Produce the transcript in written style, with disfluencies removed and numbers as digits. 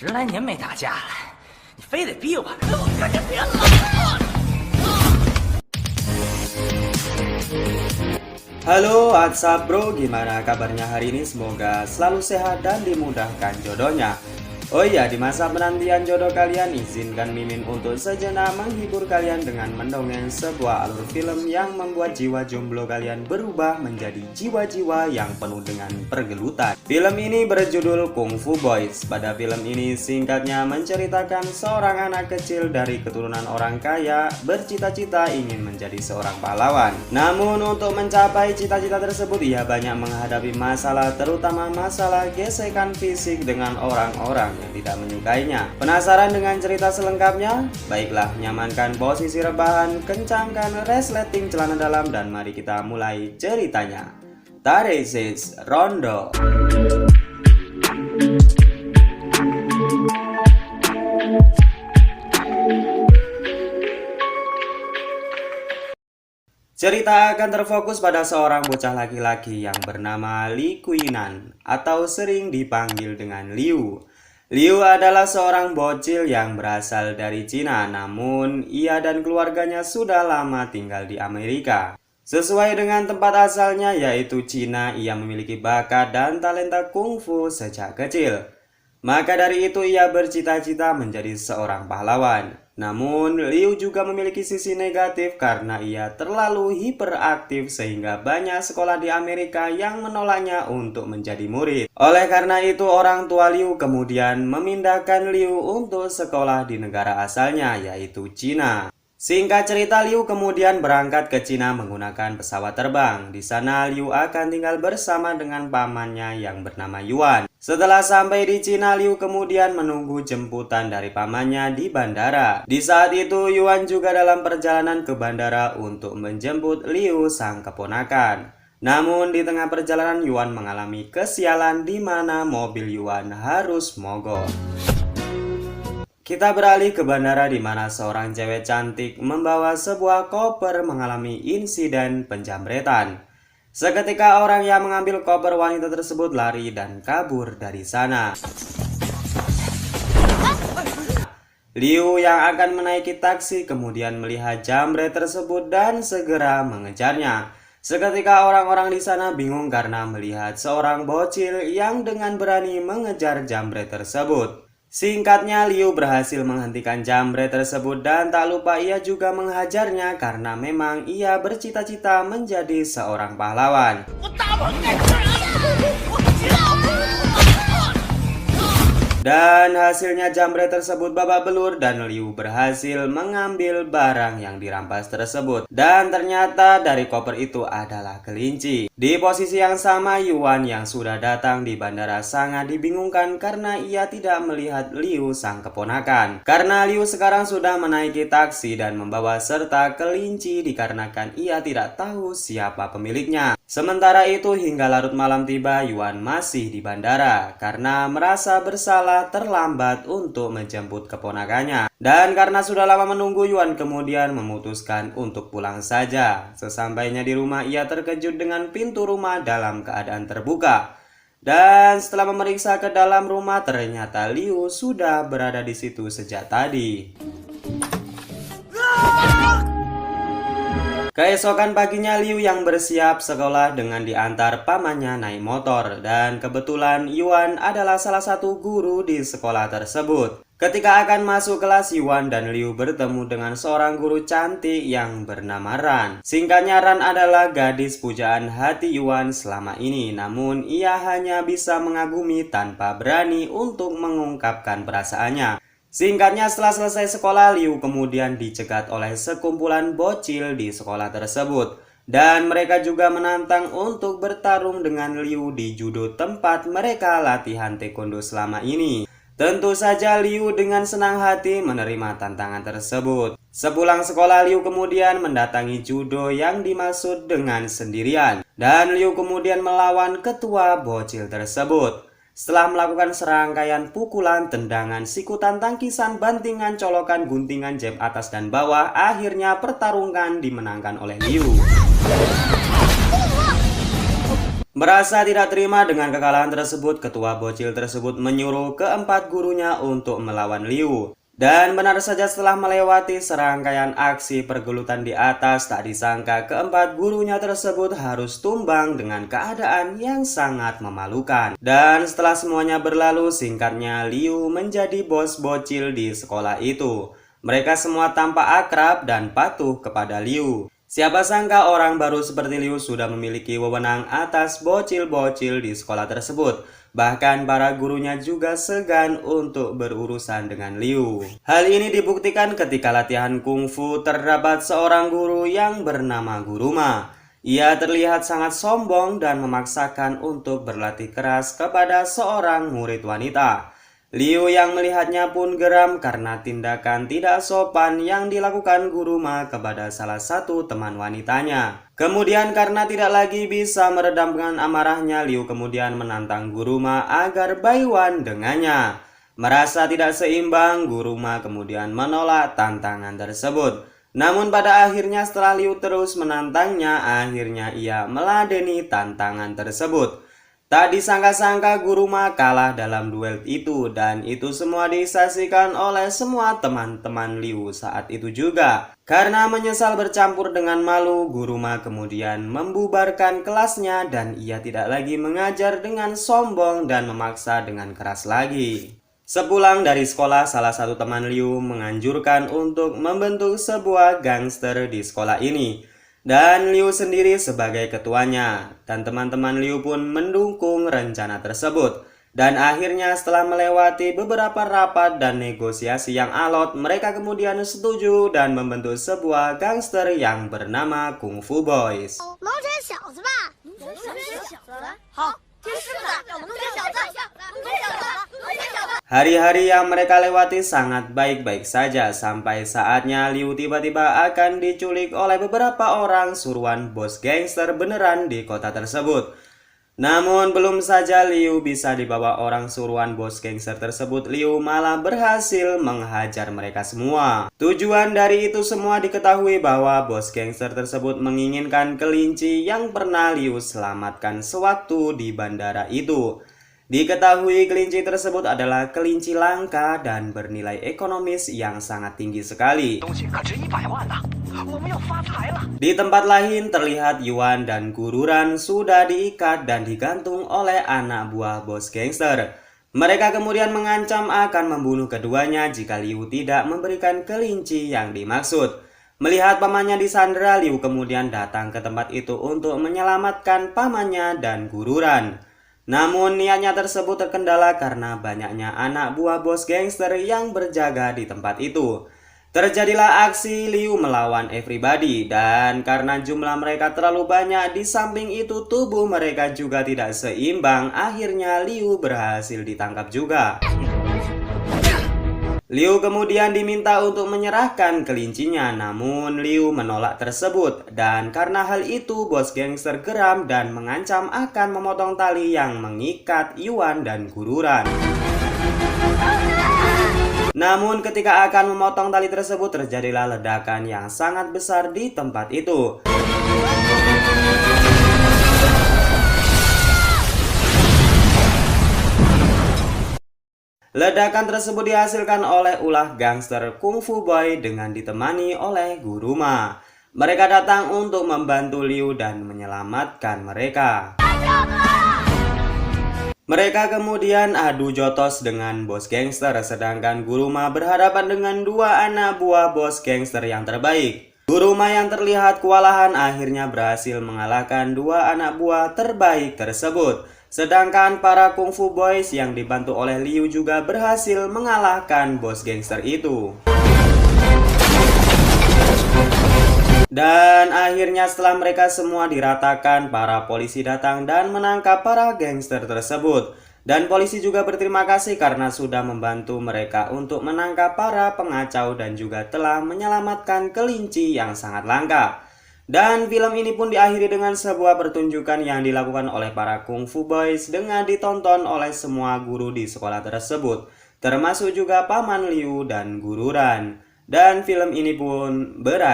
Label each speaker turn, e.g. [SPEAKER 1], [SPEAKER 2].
[SPEAKER 1] 10来年没打架了，你非得逼我，赶紧别了。
[SPEAKER 2] Halo WhatsApp bro, gimana kabarnya hari ini? Semoga selalu sehat dan dimudahkan jodohnya. Oh iya, di masa penantian jodoh kalian, izinkan Mimin untuk sejenak menghibur kalian dengan mendongeng sebuah alur film yang membuat jiwa jomblo kalian berubah menjadi jiwa-jiwa yang penuh dengan pergelutan. Film ini berjudul Kung Fu Boys. Pada film ini singkatnya menceritakan seorang anak kecil dari keturunan orang kaya bercita-cita ingin menjadi seorang pahlawan. Namun untuk mencapai cita-cita tersebut ia banyak menghadapi masalah, terutama masalah gesekan fisik dengan orang-orang yang tidak menyukainya. Penasaran dengan cerita selengkapnya? Baiklah, nyamankan posisi rebahan, kencangkan resleting celana dalam, dan mari kita mulai ceritanya. This Rondo. Cerita akan terfokus pada seorang bocah laki-laki yang bernama Li Qinan atau sering dipanggil dengan Liu. Liu adalah seorang bocil yang berasal dari Cina, namun ia dan keluarganya sudah lama tinggal di Amerika. Sesuai dengan tempat asalnya yaitu Cina, ia memiliki bakat dan talenta kungfu sejak kecil. Maka dari itu ia bercita-cita menjadi seorang pahlawan. Namun, Liu juga memiliki sisi negatif karena ia terlalu hiperaktif sehingga banyak sekolah di Amerika yang menolaknya untuk menjadi murid. Oleh karena itu, orang tua Liu kemudian memindahkan Liu untuk sekolah di negara asalnya, yaitu Cina. Singkat cerita, Liu kemudian berangkat ke Cina menggunakan pesawat terbang. Di sana, Liu akan tinggal bersama dengan pamannya yang bernama Yuan. Setelah sampai di Cina, Liu kemudian menunggu jemputan dari pamannya di bandara. Di saat itu, Yuan juga dalam perjalanan ke bandara untuk menjemput Liu, sang keponakan. Namun, di tengah perjalanan, Yuan mengalami kesialan di mana mobil Yuan harus mogok. Kita beralih ke bandara di mana seorang cewek cantik membawa sebuah koper mengalami insiden penjamretan. Seketika orang yang mengambil koper wanita tersebut lari dan kabur dari sana. Liu yang akan menaiki taksi kemudian melihat jambret tersebut dan segera mengejarnya. Seketika orang-orang di sana bingung karena melihat seorang bocil yang dengan berani mengejar jambret tersebut. Singkatnya, Liu berhasil menghentikan jambret tersebut dan tak lupa ia juga menghajarnya karena memang ia bercita-cita menjadi seorang pahlawan. Dan hasilnya jambret tersebut babak belur dan Liu berhasil mengambil barang yang dirampas tersebut. Dan ternyata dari koper itu adalah kelinci. Di posisi yang sama, Yuan yang sudah datang di bandara sangat dibingungkan karena ia tidak melihat Liu sang keponakan. Karena Liu sekarang sudah menaiki taksi dan membawa serta kelinci dikarenakan ia tidak tahu siapa pemiliknya. Sementara itu hingga larut malam tiba, Yuan masih di bandara karena merasa bersalah terlambat untuk menjemput keponakannya. Dan karena sudah lama menunggu, Yuan kemudian memutuskan untuk pulang saja. Sesampainya di rumah, ia terkejut dengan pintu rumah dalam keadaan terbuka. Dan setelah memeriksa ke dalam rumah, ternyata Liu sudah berada di situ sejak tadi. Keesokan paginya, Liu yang bersiap sekolah dengan diantar pamannya naik motor. Dan kebetulan Yuan adalah salah satu guru di sekolah tersebut. Ketika akan masuk kelas, Yuan dan Liu bertemu dengan seorang guru cantik yang bernama Ran. Singkatnya, Ran adalah gadis pujaan hati Yuan selama ini. Namun ia hanya bisa mengagumi tanpa berani untuk mengungkapkan perasaannya. Singkatnya, setelah selesai sekolah, Liu kemudian dicegat oleh sekumpulan bocil di sekolah tersebut. Dan mereka juga menantang untuk bertarung dengan Liu di judo tempat mereka latihan taekwondo selama ini. Tentu saja Liu dengan senang hati menerima tantangan tersebut. Sepulang sekolah, Liu kemudian mendatangi judo yang dimaksud dengan sendirian. Dan Liu kemudian melawan ketua bocil tersebut. Setelah melakukan serangkaian pukulan, tendangan, sikutan, tangkisan, bantingan, colokan, guntingan, jab atas dan bawah, akhirnya pertarungan dimenangkan oleh Liu. Merasa tidak terima dengan kekalahan tersebut, ketua bocil tersebut menyuruh keempat gurunya untuk melawan Liu. Dan benar saja setelah melewati serangkaian aksi pergelutan di atas, tak disangka keempat gurunya tersebut harus tumbang dengan keadaan yang sangat memalukan. Dan setelah semuanya berlalu, singkatnya Liu menjadi bos bocil di sekolah itu. Mereka semua tampak akrab dan patuh kepada Liu. Siapa sangka orang baru seperti Liu sudah memiliki wewenang atas bocil-bocil di sekolah tersebut. Bahkan para gurunya juga segan untuk berurusan dengan Liu. Hal ini dibuktikan ketika latihan kungfu terdapat seorang guru yang bernama Guru Ma. Ia terlihat sangat sombong dan memaksakan untuk berlatih keras kepada seorang murid wanita. Liu yang melihatnya pun geram karena tindakan tidak sopan yang dilakukan Guru Ma kepada salah satu teman wanitanya. Kemudian karena tidak lagi bisa meredamkan amarahnya, Liu kemudian menantang Guru Ma agar Baiwan dengannya. Merasa tidak seimbang, Guru Ma kemudian menolak tantangan tersebut. Namun pada akhirnya setelah Liu terus menantangnya, akhirnya ia meladeni tantangan tersebut. Tak disangka-sangka Guru Ma kalah dalam duel itu, dan itu semua disaksikan oleh semua teman-teman Liu saat itu juga. Karena menyesal bercampur dengan malu, Guru Ma kemudian membubarkan kelasnya dan ia tidak lagi mengajar dengan sombong dan memaksa dengan keras lagi. Sepulang dari sekolah, salah satu teman Liu menganjurkan untuk membentuk sebuah gangster di sekolah ini. Dan Liu sendiri sebagai ketuanya, dan teman-teman Liu pun mendukung rencana tersebut. Dan akhirnya setelah melewati beberapa rapat dan negosiasi yang alot, mereka kemudian setuju dan membentuk sebuah gangster yang bernama Kung Fu Boys. Hari-hari yang mereka lewati sangat baik-baik saja sampai saatnya Liu tiba-tiba akan diculik oleh beberapa orang suruhan bos gangster beneran di kota tersebut. Namun belum saja Liu bisa dibawa orang suruhan bos gangster tersebut, Liu malah berhasil menghajar mereka semua. Tujuan dari itu semua diketahui bahwa bos gangster tersebut menginginkan kelinci yang pernah Liu selamatkan sewaktu di bandara itu. Diketahui kelinci tersebut adalah kelinci langka dan bernilai ekonomis yang sangat tinggi sekali. Di tempat lain terlihat Yuan dan Gururan sudah diikat dan digantung oleh anak buah bos gangster. Mereka kemudian mengancam akan membunuh keduanya jika Liu tidak memberikan kelinci yang dimaksud. Melihat pamannya disandera, Liu kemudian datang ke tempat itu untuk menyelamatkan pamannya dan Gururan. Namun niatnya tersebut terkendala karena banyaknya anak buah bos gangster yang berjaga di tempat itu. Terjadilah aksi Liu melawan everybody, dan karena jumlah mereka terlalu banyak, di samping itu tubuh mereka juga tidak seimbang, akhirnya Liu berhasil ditangkap juga. Liu kemudian diminta untuk menyerahkan kelincinya, namun Liu menolak tersebut. Dan karena hal itu, bos gangster geram dan mengancam akan memotong tali yang mengikat Yuan dan Gururan. Namun ketika akan memotong tali tersebut, terjadilah ledakan yang sangat besar di tempat itu. Ledakan tersebut dihasilkan oleh ulah gangster Kung Fu Boy dengan ditemani oleh Guru Ma. Mereka datang untuk membantu Liu dan menyelamatkan mereka. Mereka kemudian adu jotos dengan bos gangster, sedangkan Guru Ma berhadapan dengan dua anak buah bos gangster yang terbaik. Guru Ma yang terlihat kewalahan akhirnya berhasil mengalahkan dua anak buah terbaik tersebut. Sedangkan para Kung Fu Boys yang dibantu oleh Liu juga berhasil mengalahkan bos gangster itu. Dan akhirnya setelah mereka semua diratakan, para polisi datang dan menangkap para gangster tersebut. Dan polisi juga berterima kasih karena sudah membantu mereka untuk menangkap para pengacau dan juga telah menyelamatkan kelinci yang sangat langka. Dan film ini pun diakhiri dengan sebuah pertunjukan yang dilakukan oleh para Kung Fu Boys dengan ditonton oleh semua guru di sekolah tersebut, termasuk juga paman Liu dan Gururan. Dan film ini pun berakhir.